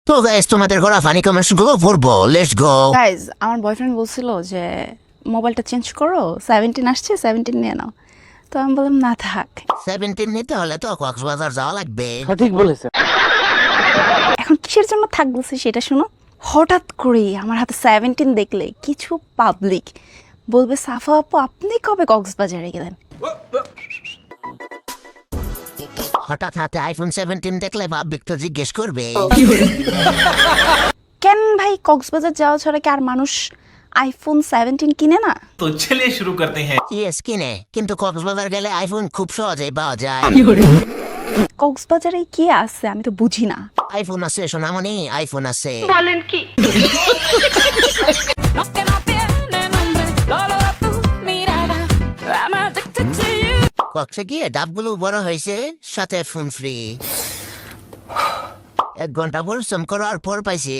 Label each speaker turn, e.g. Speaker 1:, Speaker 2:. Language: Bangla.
Speaker 1: তো গাইস তোমাদের ঘোরা ফানি কমেন্টস গো পড়বো, লেটস গো।
Speaker 2: গাইজ আমার বয়ফ্রেন্ড বলছিল যে মোবাইলটা চেঞ্জ করো, 17 আসছে, 17 নিয়ে নাও। তো আমি বললাম না থাক,
Speaker 1: 17 নিতে হলে তো কক্সবাজার যাওয়া লাগবে।
Speaker 2: এখন কিসের জন্য থাক বলছে সেটা শোনো। হঠাৎ করেই আমার হাতে 17 দেখলে কিছু পাবলিক বলবে সাফা আপু আপনি কবে কক্সবাজারে গেলেন।
Speaker 1: হঠাৎ হাতে আইফোন 17 দেখলে ভাববিক তো জিজ্ঞেস করবে
Speaker 2: কেন ভাই, কক্সবাজার যাওয়া ছাড়া কি আর মানুষ আইফোন 17 কিনে না?
Speaker 3: तो चलिए शुरू करते हैं।
Speaker 1: ইয়েস কিনে, কিন্তু কক্সবাজার গেলে আইফোন খুব সহজেই পাওয়া যায়।
Speaker 2: কক্সবাজারে কি আছে আমি তো বুঝি না।
Speaker 1: আইফোন আছে সোনামণি, আইফোন আছে।
Speaker 4: No que no tiene nombre, solo tu mirada. I'm addicted to you.
Speaker 1: কক্সে গিয়ে ডাবগুলো বড় হয়েছে, সাথে ফোন ফ্রি। 1 ঘন্টা পরিশ্রম করার পর পাইছি